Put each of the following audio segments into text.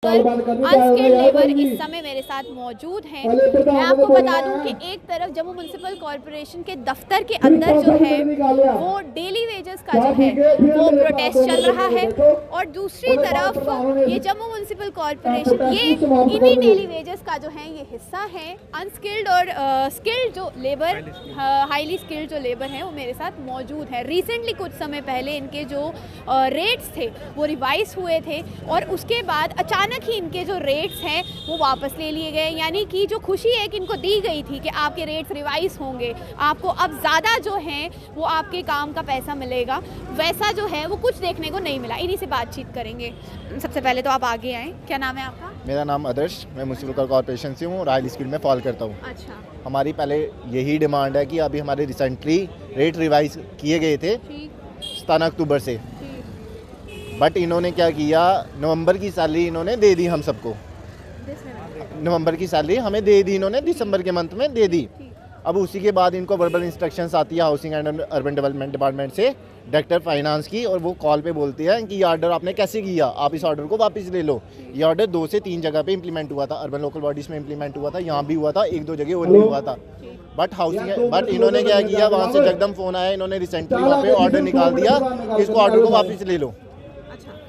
Unskilled labour इस समय मेरे साथ मौजूद हैं। मैं आपको बता दूं कि एक तरफ जम्मू म्युनिसिपल कॉरपोरेशन के दफ्तर के अंदर जो है वो डेली वेजेस का जो है वो प्रोटेस्ट चल रहा है, और दूसरी तरफ ये जम्मू म्युनिसिपल कॉरपोरेशन ये इन्हीं डेली वेजेस का जो है ये हिस्सा है। अनस्किल्ड और स्किल्ड जो लेबर, हाईली स्किल्ड जो लेबर है वो मेरे साथ मौजूद है। रिसेंटली कुछ समय पहले इनके जो रेट्स थे वो रिवाइज हुए थे, और उसके बाद अचानक ही इनके जो रेट्स हैं वो वापस ले लिए गए। यानी कि जो खुशी है कि इनको दी गई थी कि आपके रेट्स रिवाइज होंगे, आपको अब ज़्यादा जो है वो आपके काम का पैसा मिलेगा, वैसा जो है वो कुछ देखने को नहीं मिला। इन्हीं से बातचीत करेंगे। सबसे पहले तो आप आगे आएँ, क्या नाम है आपका? मेरा नाम आदर्श, मैं म्युनिसिपल कॉर्पोरेशन से हूँ और हाईली स्किल्ड में फॉल करता हूँ। अच्छा, हमारी पहले यही डिमांड है कि अभी हमारे रिसेंटली रेट रिवाइज किए गए थे 17 अक्टूबर से, बट इन्होंने क्या किया, नवंबर की सैलरी इन्होंने दे दी हम सबको। नवंबर की सैलरी हमें दे दी इन्होंने, दिसंबर के मंथ में दे दी। अब उसी के बाद इनको वर्बल इंस्ट्रक्शंस आती है housing and urban development department से, डायरेक्टर फाइनेंस की, और वो कॉल पे बोलते हैं कि ये ऑर्डर आपने कैसे किया, आप इस ऑर्डर को वापस ले लो। ये ऑर्डर 2 से 3 जगह पे इंप्लीमेंट हुआ था, अर्बन लोकल बॉडीज़ में इंप्लीमेंट हुआ था, यहाँ भी हुआ था, 1-2 जगह और नहीं हुआ था। बट इन्होंने क्या किया, वहाँ से जगदम फ़ोन आया, इन्होंने रिसेंटली वहाँ पे ऑर्डर निकाल दिया कि इसको ऑर्डर को वापस ले लो।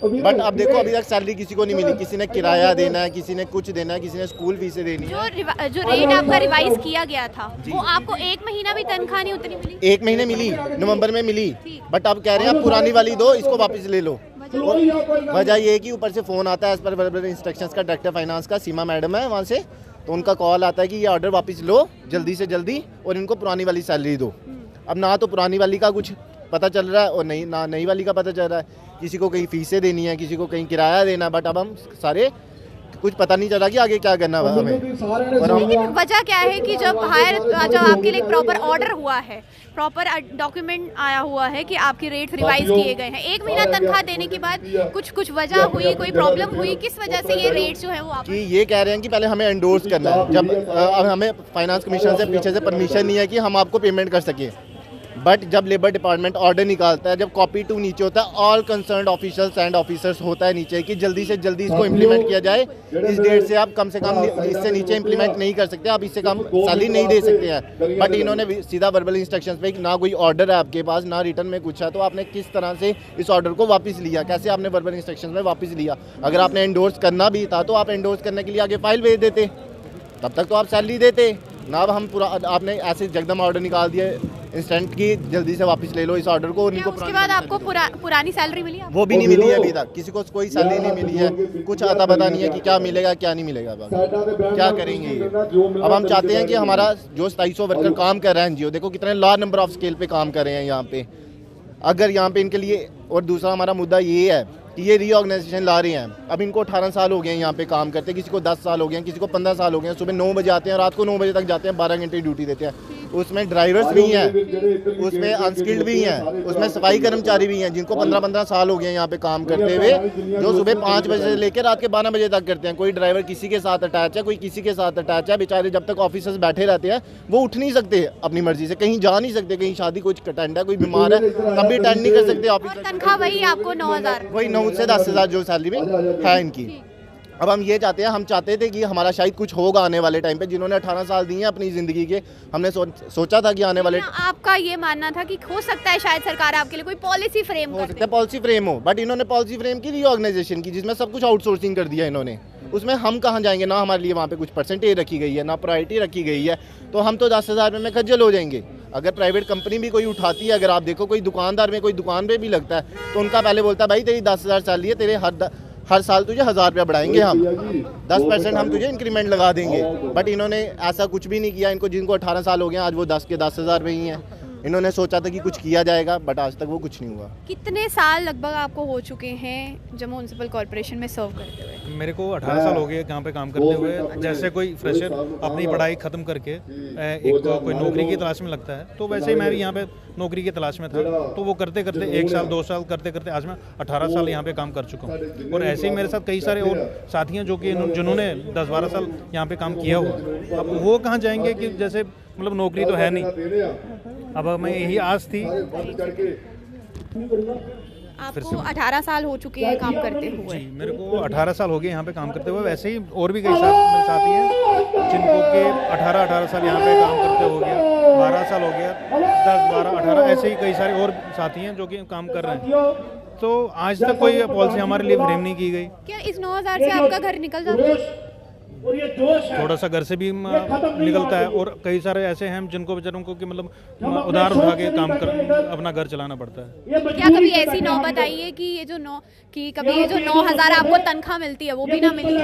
बट अब देखो, अभी तक सैलरी किसी को नहीं मिली। किसी ने किराया देना है, किसी ने कुछ देना है, किसी ने स्कूल फीसें देनी है। जो रेट आपका रिवाइज किया गया था वो आपको 1 महीना भी तनख्वाह नहीं उतनी मिली? 1 महीने मिली, नवंबर में मिली, बट अब कह रहे हैं आप पुरानी वाली दो, इसको वापस ले लो। वजह ये है कि ऊपर से फ़ोन आता है एज पर वर्बल इंस्ट्रक्शंस का, डायरेक्टर फाइनेंस का, सीमा मैडम है वहाँ से, तो उनका कॉल आता है कि ये ऑर्डर वापस लो जल्दी से जल्दी और इनको पुरानी वाली सैलरी दो। अब ना तो पुरानी वाली का कुछ पता चल रहा है और ना नई वाली का पता चल रहा है। किसी को कहीं फीसें देनी है, किसी को कहीं किराया देना है, बट अब हम सारे कुछ पता नहीं चल रहा कि आगे क्या करना है हमें। लेकिन वजह क्या है कि जब आपके लिए प्रॉपर ऑर्डर हुआ है, प्रॉपर डॉक्यूमेंट आया हुआ है कि आपके रेट रिवाइज किए गए हैं, 1 महीना तनख्वाह देने के बाद कुछ वजह हुई, कोई प्रॉब्लम हुई, किस वजह से ये रेट जो है वो कि ये कह रहे हैं कि पहले हमें एंडोर्स करना है, जब अब हमें फाइनेंस कमीशन से पीछे से परमिशन नहीं है कि हम आपको पेमेंट कर सकें। बट जब लेबर डिपार्टमेंट ऑर्डर निकालता है, जब कॉपी टू नीचे होता है, all concerned officials and officers होता है नीचे कि जल्दी से जल्दी इसको इम्प्लीमेंट किया जाए, इस डेट से आप कम से कम इससे नीचे इम्प्लीमेंट नहीं कर सकते, आप इससे कम सैलरी नहीं दे सकते हैं। बट इन्होंने सीधा वर्बल इंस्ट्रक्शंस पे, ना कोई ऑर्डर है आपके पास, ना रिटर्न में कुछ है, तो आपने किस तरह से इस ऑर्डर को वापस लिया, कैसे आपने वर्बल इंस्ट्रक्शंस में वापस लिया? अगर आपने एंडोर्स करना भी था तो आप एंडोर्स करने के लिए आगे फाइल भेज देते, तब तक तो आप सैलरी देते ना। अब हम पूरा आपने ऐसे जगदम ऑर्डर निकाल दिया इंस्टेंट की, जल्दी से वापस ले लो इस ऑर्डर को। उनको उसके बाद आपको पुरानी सैलरी मिली? वो भी नहीं मिली है अभी तक, किसी को कोई सैलरी नहीं मिली है, कुछ आता पता नहीं है कि क्या मिलेगा क्या नहीं मिलेगा। क्या करेंगे ये? अब हम चाहते हैं कि हमारा जो 2700 वर्कर काम कर रहे हैं एनजीओ, देखो कितने लार्ज नंबर ऑफ स्केल पे काम कर रहे हैं यहाँ पे, अगर यहाँ पे इनके लिए, और दूसरा हमारा मुद्दा ये है कि ये रीऑर्गेनाइजेशन ला रहे हैं। अब इनको 18 साल हो गए हैं यहाँ पे काम करते, किसी को 10 साल हो गए हैं, किसी को 15 साल हो गए हैं। सुबह 9 बजे आते हैं, रात को 9 बजे तक जाते हैं, 12 घंटे ड्यूटी देते हैं। उसमें ड्राइवर्स भी हैं, उसमें अनस्किल्ड भी हैं, उसमें सफाई कर्मचारी भी हैं जिनको 15-15 साल हो गए हैं यहाँ पे काम करते हुए, जो सुबह 5 बजे से लेकर रात के 12 बजे तक करते हैं। कोई ड्राइवर किसी के साथ अटैच है, कोई किसी के साथ अटैच है। बेचारे जब तक ऑफिसर्स बैठे रहते हैं वो उठ नहीं सकते अपनी मर्जी से, कहीं जा नहीं सकते, कहीं शादी कुछ अटेंड है, कोई बीमार है, तब भी अटेंड नहीं कर सकते ऑफिस। तनख्वाह वही आपको 9,000, वही 9 से 10,000 जो सैलरी में है इनकी। अब हम ये चाहते हैं, हम चाहते थे कि हमारा शायद कुछ होगा आने वाले टाइम पे, जिन्होंने 18 साल दिए हैं अपनी ज़िंदगी के, हमने सोचा था कि आने वाले, आपका ये मानना था कि हो सकता है शायद सरकार आपके लिए कोई पॉलिसी फ्रेम हो सकता है, पॉलिसी फ्रेम हो, बट इन्होंने पॉलिसी फ्रेम की रीऑर्गेनाइजेशन की, जिसमें सब कुछ आउटसोर्सिंग कर दिया इन्होंने। उसमें हम कहाँ जाएंगे? ना हमारे लिए वहाँ पे कुछ परसेंटेज रखी गई है, ना प्रायोरिटी रखी गई है, तो हम तो 10,000 रुपये में खज्जल हो जाएंगे। अगर प्राइवेट कंपनी भी कोई उठाती है, अगर आप देखो कोई दुकानदार में कोई दुकान पे भी लगता है, तो उनका पहले बोलता है भाई तेरी 10,000 सैलरी है, तेरे हर साल तुझे 1,000 रुपया बढ़ाएंगे, हम 10% हम तुझे इंक्रीमेंट लगा देंगे। बट इन्होंने ऐसा कुछ भी नहीं किया। इनको जिनको 18 साल हो गए आज वो 10 के 10,000 रुपये ही हैं। इन्होंने सोचा था कि कुछ किया जाएगा, बट आज तक वो कुछ नहीं हुआ। कितने साल लगभग आपको हो चुके हैं जम्मू म्युनिसिपल कॉर्पोरेशन में सर्व करते हुए? मेरे को 18 साल हो गए यहाँ पे काम करते हुए। जैसे कोई फ्रेशर अपनी पढ़ाई ख़त्म करके एक कोई नौकरी की तलाश में लगता है, तो वैसे ही मैं भी यहाँ पे नौकरी की तलाश में था। तो वो करते करते 1 साल 2 साल करते करते आज मैं 18 साल यहाँ पे काम कर चुका हूँ। और ऐसे ही मेरे साथ कई सारे और साथी हैं जो कि जिन्होंने 10-12 साल यहाँ पे काम किया हुआ। अब वो कहाँ जाएंगे कि जैसे मतलब नौकरी तो है नहीं। अब हमें यही आस थी फिर आपको 18 साल हो चुके हैं काम करते हुए। जी, मेरे को 18 साल हो गए यहाँ पे काम करते हुए। वैसे ही और भी कई मेरे साथी हैं जिनको के 18 साल यहाँ पे काम करते हो गया, 12 साल हो गया, 10, 12, 18 ऐसे ही कई सारे और साथी हैं जो कि काम कर रहे हैं। तो आज तक कोई पॉलिसी हमारे लिए फ्रेम नहीं की गई। क्या इस 9,000 से आपका घर निकल जाता है? थोड़ा सा घर से भी निकलता है और कई सारे ऐसे हैं जिनको बेचारों को कि मतलब उधार उठा के काम कर अपना घर चलाना पड़ता है। क्या कभी ऐसी नौबत आई है कि ये जो 9,000 आपको तनख्वाह मिलती है वो भी ना मिली?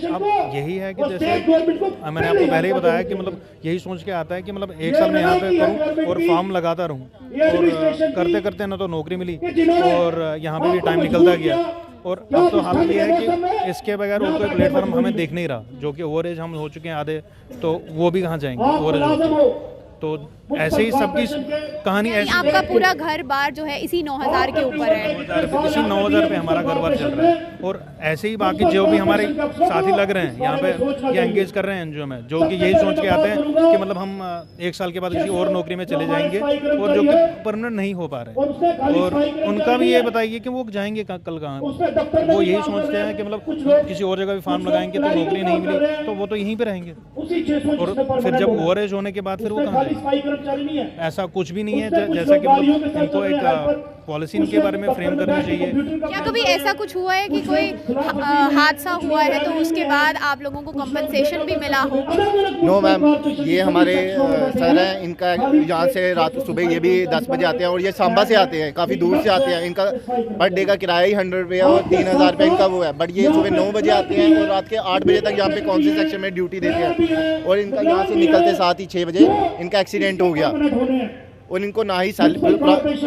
अब यही है कि जैसे मैंने आपको पहले ही बताया कि मतलब यही सोच के आता है कि मतलब 1 साल में यहाँ पे करूँ और फॉर्म लगाता रहूँ, और करते करते ना तो नौकरी मिली और यहाँ पे भी टाइम निकलता गया। और अब तो हालत ये है कि इसके बगैर और कोई प्लेटफॉर्म हमें देख नहीं रहा, जो कि ओवर एज हम हो चुके हैं आधे, तो वो भी कहाँ जाएंगे ओवर एज। तो ऐसे ही सबकी कहानी ऐसी। आपका पूरा घर बार जो है इसी 9,000 के ऊपर है? इसी 9,000 पे हमारा घर बार चल रहा है। और ऐसे ही बाकी जो भी हमारे साथी लग रहे हैं यहाँ पे या एंगेज कर रहे हैं एनजीओ में, जो कि यही सोच के आते हैं कि मतलब हम 1 साल के बाद किसी और नौकरी में चले जाएंगे, और जो कि परमानेंट नहीं हो पा रहे। और उनका भी ये बताइए कि वो जाएंगे कल कहाँ। वो यही सोचते हैं कि मतलब किसी और जगह भी फार्म लगाएंगे तो नौकरी नहीं मिली तो वो तो यहीं पे रहेंगे, और फिर जब ओवर एज होने के बाद फिर वो कहाँ जाएंगे। ऐसा कुछ भी नहीं है। जैसा कि मतलब इनको एक पॉलिसी इनके बारे में फ्रेम करनी चाहिए। क्या कभी ऐसा कुछ हुआ है कि कोई हादसा हुआ है तो उसके बाद आप लोगों को कंपनसेशन भी मिला हो? नो मैम, ये हमारे सर हैं, इनका यहाँ से रात सुबह ये भी 10 बजे आते हैं और ये सांबा से आते हैं, काफ़ी दूर से आते हैं। इनका पर डे का किराया ही 100 रुपया और 3,000 रुपये इनका वो है। बट ये सुबह 9 बजे आते हैं और रात के 8 बजे तक यहाँ पे कौन से सेक्शन में ड्यूटी देते हैं। और इनका यहाँ से निकलते साथ ही 6 बजे इनका एक्सीडेंट हो गया और इनको ना ही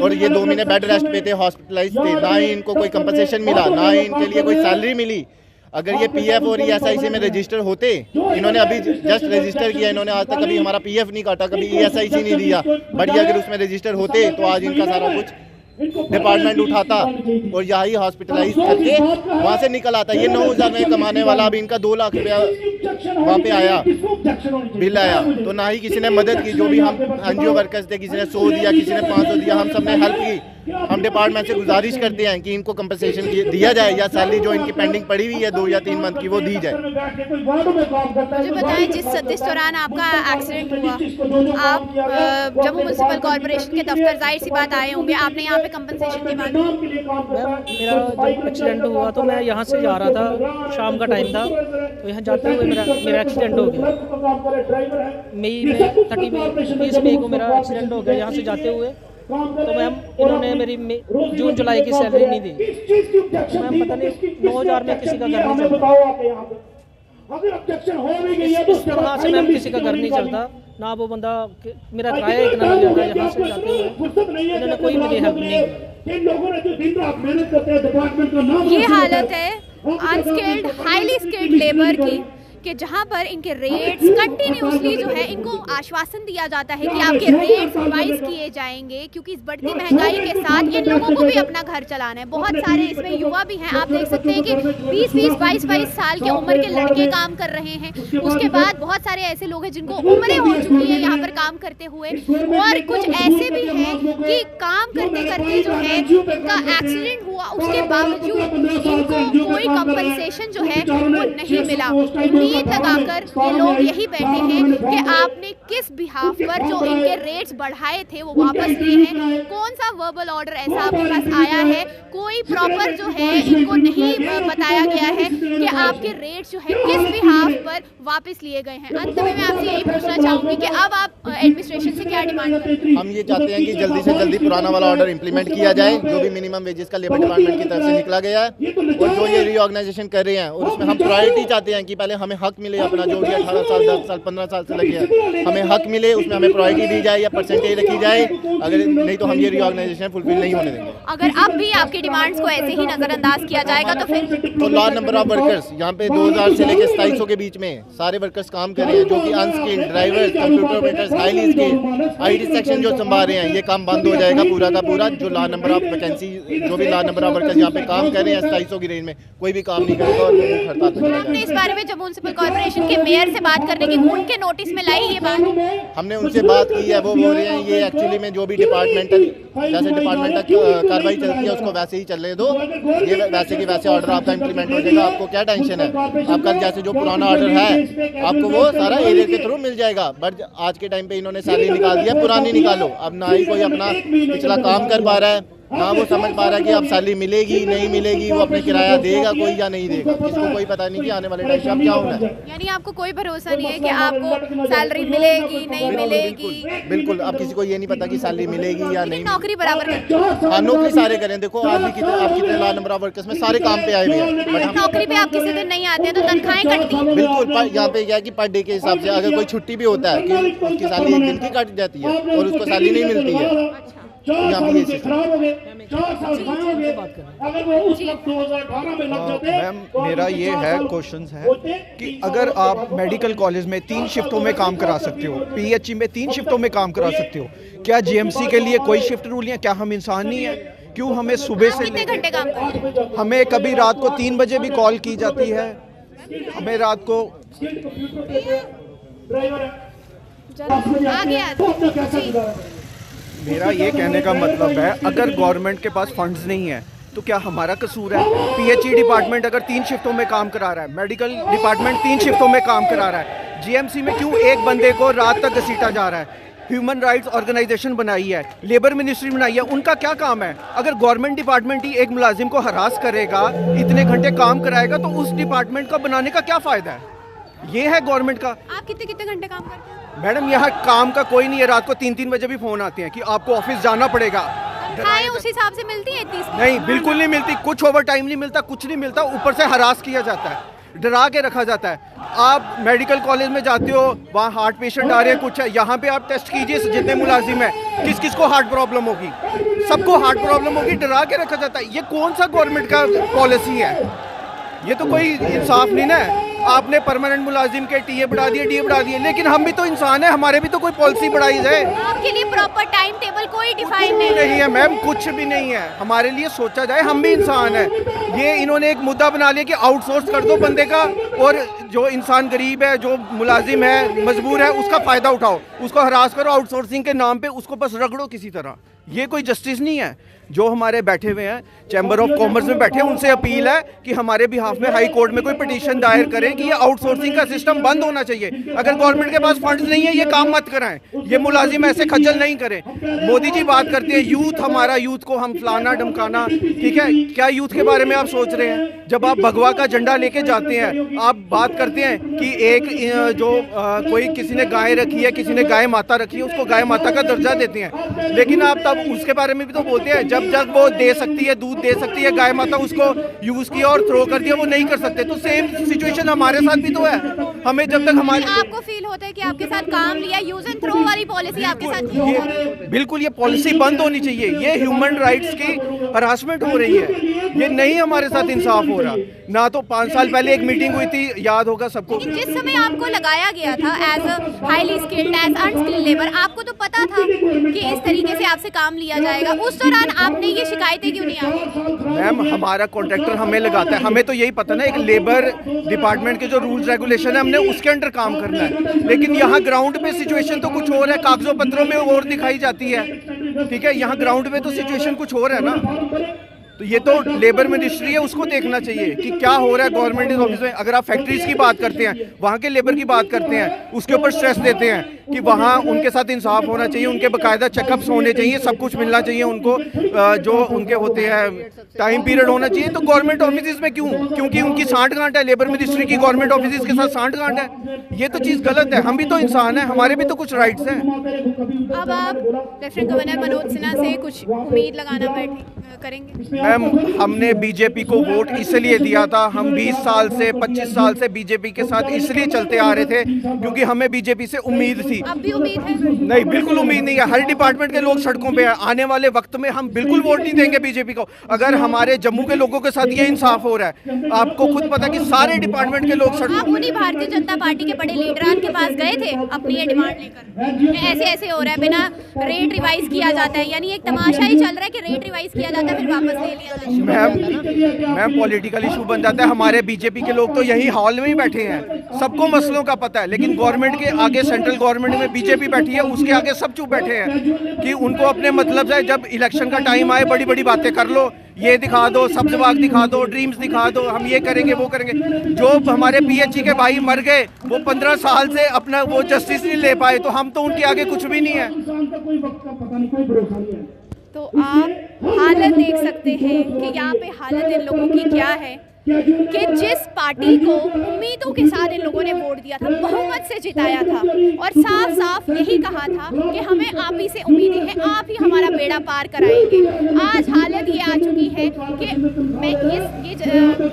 और ये 2 महीने बेड रेस्ट पे थे, हॉस्पिटलाइज थे, ना ही इनको कोई कंपनसेशन मिला, ना ही इनके लिए कोई सैलरी मिली। अगर ये पीएफ और ईएसआईसी में रजिस्टर होते, इन्होंने अभी जस्ट रजिस्टर किया, इन्होंने आज तक कभी हमारा पीएफ नहीं काटा, कभी ईएसआईसी नहीं दिया, बट ये अगर उसमें रजिस्टर होते तो आज इनका सारा कुछ डिपार्टमेंट उठाता और यही हॉस्पिटलाइज करके वहाँ से निकल आता। ये 9,000 में कमाने वाला अभी इनका 2 लाख रुपया वहाँ पे आया, बिल आया, तो ना ही किसी ने मदद की। जो भी हम एनजीओ वर्कर्स थे, किसी ने 100 दिया, किसी ने 500 दिया, हम सब ने हेल्प की। हम डिपार्टमेंट से गुजारिश करते हैं कि इनको कंपनसेशन दिया जाए या सैलरी जो इनकी पेंडिंग पड़ी हुई है 2 या 3 मंथ की वो दी जाए। मुझे बताएं, जिस दौरान आपका एक्सीडेंट हुआ, आप जम्मू म्युनिसिपल कॉर्पोरेशन के दफ्तर, जाहिर सी बात आए होंगे, आपने यहाँ पे कंपनसेशन की मांग? मेरा जब एक्सीडेंट हुआ तो मैं यहाँ से जा रहा था, शाम का टाइम था, तो यहाँ जाते हुए मेरा एक्सीडेंट हो गया। मई में 30 मई को मेरा एक्सीडेंट हो गया यहाँ से जाते हुए। तो मैम इन्होंने मेरी जून जुलाई की सैलरी नहीं दी। मैम पता नहीं 9,000 में किसी का घर नहीं चलता। इस तरह से मैम किसी का घर नहीं चलता ना। वो बंदा मेरा किराया इतना लग जाता है यहाँ से जाते हुए, इन्होंने कोई मेरी हेल्प नहीं की। ये हालत है अनस्किल्ड हाईली स्किल्ड लेबर की, कि जहाँ पर इनके रेट्स कंटिन्यूसली जो है, इनको आश्वासन दिया जाता है कि आपके रेट्स रिवाइज किए जाएंगे, क्योंकि इस बढ़ती महंगाई के साथ इन लोगों को भी अपना घर चलाना है। बहुत सारे इसमें युवा भी हैं, आप देख सकते हैं कि 20-20, 22-22 साल की उम्र के लड़के काम कर रहे हैं। उसके बाद बहुत सारे ऐसे लोग हैं जिनको उम्रें हो चुकी है यहाँ पर काम करते हुए, और कुछ ऐसे भी हैं कि काम करते करते जो है इनका एक्सीडेंट हुआ, उसके बावजूद इनको कोई कंपनसेशन जो है वो नहीं मिला। उम्मीद लगाकर ये लोग यही बैठे हैं कि आपने किस बिहाफ पर जो इनके रेट्स बढ़ाए थे वो वापस लिए हैं। कौन सा वर्बल ऑर्डर ऐसा आपके पास आया है? कोई प्रॉपर जो है इनको नहीं बताया गया है कि आपके रेट्स जो है किस बिहाफ पर वापस लिए गए हैं। अंत में मैं आपसे यही पूछना चाहूंगी कि अब आप एडमिनिस्ट्रेशन से क्या डिमांड करते हैं? हम ये चाहते हैं कि जल्दी से जल्दी पुराना वाला ऑर्डर इंप्लीमेंट किया जाए, जो भी मिनिमम वेजेस का लेबर डिपार्टमेंट की तरफ से निकला गया है, और जो ये रीऑर्गेनाइजेशन कर रहे हैं, और उसमें हम प्रायोरिटी चाहते हैं कि पहले हमें हक मिले अपना, जो भी 18 साल 10 साल 15 साल से लगे हैं, हमें हक मिले, उसमें हमें प्रायोरिटी दी जाए या परसेंटेज रखी जाए। अगर नहीं तो हम ये रीऑर्गेनाइजेशन फुलफिल नहीं होने देंगे। अगर अब भी आपकी डिमांड्स को ऐसे ही नजरअंदाज किया जाएगा तो फिर तो लार्ज नंबर ऑफ वर्कर्स यहाँ पे 2000 से लेकर 2700 के बीच में सारे वर्कर्स काम कर रहे हैं, जो कि unskilled drivers, computer operators, highly skilled, IT section जो संभाल रहे हैं, ये काम बंद हो जाएगा पूरा का पूरा। जो लार्ज नंबर ऑफ वैकेंसी, जो भी लार्ज नंबर ऑफ वर्कर्स यहाँ पे काम कर रहे हैं 2700 की रेंज में, कोई भी काम नहीं करेगा और हड़ताल पर चला जाएगा। इस बारे में जम्मू म्युनिसिपल कॉर्पोरेशन के मेयर से बात करने की, उनके नोटिस में लाई ये बात? हमने उनसे बात की है, वो बोल रहे हैं ये एक्चुअली में जो भी डिपार्टमेंटल कार्रवाई चलती है उसको वैसे ही चलने दो, ये वैसे के वैसे ऑर्डर आपका इम्प्लीमेंट हो जाएगा, आपको क्या टेंशन है, आपका जैसे जो पुराना ऑर्डर है आपको वो सारा एरिया के थ्रू मिल जाएगा। बट आज के टाइम पे इन्होंने सैलरी निकाल दिया, पुरानी निकालो। अब ना ही कोई अपना पिछला काम कर पा रहा है, ना वो समझ पा रहा है कि अब सैलरी मिलेगी नहीं मिलेगी, वो अपने किराया देगा कोई या नहीं देगा, किसको कोई पता नहीं कि आने वाले टाइम पे अब क्या होना है। यानी आपको कोई भरोसा नहीं है कि आपको सैलरी मिलेगी नहीं मिलेगी? बिल्कुल, अब किसी को ये नहीं पता कि सैलरी मिलेगी या नहीं। नौकरी बराबर करते? हाँ, नौकरी सारे करें। देखो आज भी कितने लार्ज नंबर ऑफ वर्कर्स में सारे काम पे आए हुए हैं, बट हम नौकरी पे आप किसी दिन नहीं आते हैं तो तनख्वाहें कटती हैं। बिल्कुल, यहाँ पे क्या है कि पर डे के हिसाब से अगर कोई छुट्टी भी होता है कि उसकी सैलरी एक दिन की कट जाती है और उसको सैलरी नहीं मिलती है। यहाँ पे ये सिस्टम। मैम, मेरा ये है क्वेश्चन है कि अगर आप मेडिकल कॉलेज में 3 शिफ्टों में काम करा सकते हो, पीएचई में 3 शिफ्टों में काम करा सकते हो, क्या जीएमसी के लिए कोई शिफ्ट रूल है? क्या हम इंसान नहीं है? क्यों हमें सुबह से कितने घंटे काम करते हैं? हमें कभी रात को 3 बजे भी कॉल की जाती है, हमें रात को आगे मेरा ये कहने का मतलब है अगर गवर्नमेंट के पास फंड्स नहीं है तो क्या हमारा कसूर है? पीएचई डिपार्टमेंट अगर 3 शिफ्टों में काम करा रहा है, मेडिकल डिपार्टमेंट 3 शिफ्टों में काम करा रहा है, जीएमसी में क्यों एक बंदे को रात तक घसीटा जा रहा है? ह्यूमन राइट्स ऑर्गेनाइजेशन बनाई है, लेबर मिनिस्ट्री बनाई है, उनका क्या काम है? अगर गवर्नमेंट डिपार्टमेंट ही एक मुलाजिम को हरास करेगा, इतने घंटे काम कराएगा, तो उस डिपार्टमेंट का बनाने का क्या फ़ायदा है? ये है गवर्नमेंट का। आप कितने घंटे काम करते हैं? मैडम, यहाँ काम का कोई नहीं है। रात को 3-3 बजे भी फ़ोन आते हैं कि आपको ऑफिस जाना पड़ेगा। तनख्वाहें उस हिसाब से मिलती है? 30 नहीं, बिल्कुल नहीं मिलती। कुछ ओवर टाइम नहीं मिलता, कुछ नहीं मिलता। ऊपर से हरास किया जाता है, डरा के रखा जाता है। आप मेडिकल कॉलेज में जाते हो, वहाँ हार्ट पेशेंट आ रहे हैं, कुछ है, यहाँ पे आप टेस्ट कीजिए जितने मुलाजिम हैं, किस किस को हार्ट प्रॉब्लम होगी? सबको हार्ट प्रॉब्लम होगी, डरा के रखा जाता है। ये कौन सा गवर्नमेंट का पॉलिसी है? ये तो कोई इंसाफ नहीं ना। आपने परमानेंट मुलाजिम के टीए बढ़ा दिए, डीए बढ़ा दिए, लेकिन हम भी तो इंसान है, हमारे भी तो कोई पॉलिसी बढ़ाई जाए। आपके लिए प्रॉपर टाइम टेबल कोई डिफाइन नहीं है मैम, कुछ भी नहीं है। हमारे लिए सोचा जाए, हम भी इंसान है। ये इन्होंने एक मुद्दा बना लिया कि आउटसोर्स कर दो बंदे का, और जो इंसान गरीब है, जो मुलाजिम है, मजबूर है, उसका फायदा उठाओ, उसको हरास करो आउटसोर्सिंग के नाम पे, उसको बस रगड़ो किसी तरह। ये कोई जस्टिस नहीं है। जो हमारे बैठे हुए हैं चैम्बर ऑफ कॉमर्स में बैठे हैं, उनसे अपील है कि हमारे बिहाफ में हाई कोर्ट में कोई पिटीशन दायर करें कि ये आउटसोर्सिंग का सिस्टम बंद होना चाहिए। अगर गवर्नमेंट के पास फंड्स नहीं है, ये काम मत कराएं, ये मुलाजिम ऐसे खज्जल नहीं करें। मोदी जी बात करते हैं यूथ, हमारा यूथ को हम फलाना धमकाना, ठीक है, क्या यूथ के बारे में आप सोच रहे हैं? जब आप भगवा का झंडा लेके जाते हैं, आप बात करते हैं कि एक जो कोई किसी ने गाय रखी है, किसी ने गाय माता रखी है, उसको गाय माता का दर्जा देते हैं, लेकिन आप तब उसके बारे में भी तो बोलते हैं जब वो दे सकती है, दूध दे सकती है गाय माता, उसको यूज किया और थ्रो कर दिया, वो नहीं कर सकते। तो सेम सिचुएशन हमारे साथ भी तो है। हमें जब तक हमारे आपको फील होता है कि आपके साथ काम लिया, यूज एंड थ्रो वाली पॉलिसी आपके साथ क्यों हो रही है? बिल्कुल, ये पॉलिसी बंद होनी चाहिए। ये ह्यूमन राइट्स की हरासमेंट हो रही है, ये नहीं हमारे साथ इंसाफ हो रहा। ना तो 5 साल पहले एक मीटिंग हुई थी, याद होगा सबको, जिस समय आपको लगाया गया था as a highly skilled, as unskilled labour, आपको तो पता था कि इस तरीके से आपसे काम लिया जाएगा, उस दौरान आपने ये शिकायतें क्यों नहीं आई? मैम, हमारा कॉन्ट्रैक्टर हमें लगाता है, हमें तो यही पता ना, एक लेबर डिपार्टमेंट के जो रूल्स रेगुलेशन है, हमने उसके अंडर काम करना है। लेकिन यहाँ ग्राउंड पे सिचुएशन तो कुछ और है, कागजों पत्रों में और दिखाई जाती है, ठीक है, यहाँ ग्राउंड पे तो सिचुएशन कुछ और है ना। तो ये तो लेबर मिनिस्ट्री है, उसको देखना चाहिए कि क्या हो रहा है गवर्नमेंट ऑफिस में। अगर आप फैक्ट्रीज की बात करते हैं, वहाँ के लेबर की बात करते हैं, उसके ऊपर स्ट्रेस देते हैं कि वहाँ उनके साथ इंसाफ होना चाहिए, उनके बाकायदा चेकअप्स होने चाहिए, सब कुछ मिलना चाहिए उनको, जो उनके होते हैं टाइम पीरियड होना चाहिए। तो गवर्नमेंट ऑफिस में क्यों? क्योंकि उनकी सांठ-गांठ है, लेबर मिनिस्ट्री की गवर्नमेंट ऑफिस के साथ सांठ-गांठ है। ये तो चीज़ गलत है। हम भी तो इंसान हैं, हमारे भी तो कुछ राइट्स हैं। अब आप लेफ्टिनेंट गवर्नर मनोज सिन्हा से कुछ उम्मीद लगाना करेंगे? मैम, हमने बीजेपी को वोट इसलिए दिया था, हम 20 साल से 25 साल से बीजेपी के साथ इसलिए चलते आ रहे थे क्योंकि हमें बीजेपी से उम्मीद थी। अब भी उम्मीद है? नहीं, बिल्कुल उम्मीद नहीं है। हर डिपार्टमेंट के लोग सड़कों पे हैं। आने वाले वक्त में हम बिल्कुल वोट नहीं देंगे बीजेपी को। अगर हमारे जम्मू के लोगों के साथ ये इंसाफ हो रहा है, आपको खुद पता कि सारे डिपार्टमेंट के लोग आप उन्हीं भारतीय जनता पार्टी के बड़े लीडरान के पास गए थे अपनी ये डिमांड लेकर, ऐसे ऐसे हो रहा है, बिना रेट रिवाइज किया जाता है, यानी एक तमाशा ही चल रहा है कि रेट रिवाइज किया जाता है, था फिर वापस ले लिया था। मैम पॉलिटिकल इशू बन जाता है। हमारे बीजेपी के लोग तो यही हॉल में ही बैठे हैं, सबको मसलों का पता है, लेकिन गवर्नमेंट के आगे, सेंट्रल गवर्नमेंट में बीजेपी बैठी है, उसके आगे सब चुप बैठे हैं कि उनको अपने मतलब से जब इलेक्शन का टाइम आए बड़ी बड़ी बातें कर लो, ये दिखा दो, सब्ज बाग दिखा दो, ड्रीम्स दिखा दो, हम ये करेंगे वो करेंगे। जो हमारे पीएचई के भाई मर गए, वो 15 साल से अपना वो जस्टिस नहीं ले पाए, तो हम तो उनके आगे कुछ भी नहीं है। तो आप हालत देख सकते हैं कि यहाँ पे हालत इन लोगों की क्या है कि जिस पार्टी को उम्मीदों के साथ इन लोगों ने वोट दिया था, बहुमत से जिताया था और साफ साफ यही कहा था कि हमें आप ही से उम्मीदें हैं, आप ही हमारा बेड़ा पार कराएंगे। आज हालत ये आ चुकी है कि मैं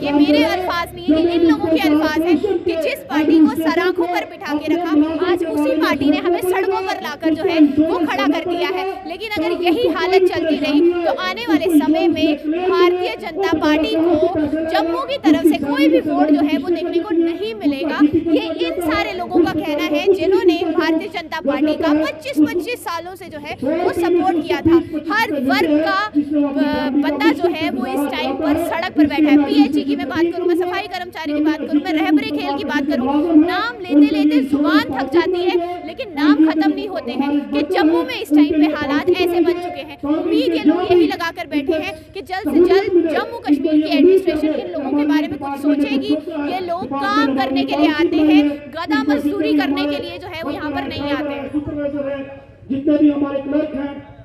ये मेरे अल्फाज नहीं है, कि इन लोगों के अल्फाज हैं कि जिस पार्टी को सराखों पर बिठा के रखा, आज उसी पार्टी ने हमें सड़कों पर लाकर जो है वो खड़ा कर दिया है। लेकिन अगर यही हालत चलती रही तो आने वाले समय में भारतीय जनता पार्टी को जम्मू की तरफ से कोई भी वोट जो है वो देखने को नहीं मिलेगा। ये इन सारे लोगों का कहना है जिन्होंने भारतीय जनता पार्टी का 25 सालों से जो है वो सपोर्ट किया था। हर वर्ग का बंदा जो है वो इस टाइम पर सड़क पर बैठा है। पीएचई की मैं बात करूं, मैं सफाई कर्मचारी की बात करूं, मैं रहबरे खेल की बात करूं, नाम लेते लेते जुबान थक जाती है, लेकिन नाम खत्म नहीं होते हैं कि जम्मू में इस टाइम पे हालात ऐसे बन चुके हैं। उम्मीद ये लोग यही लगाकर बैठे हैं कि जल्द से जल्द जम्मू कश्मीर की एडमिनिस्ट्रेशन इन लोगों के बारे में कुछ सोचेगी। ये लोग काम करने के लिए आते हैं, गधा मजदूरी करने के लिए जो है वो यहाँ पर नहीं आते हैं। जितने भी हमारे क्लर्क हैं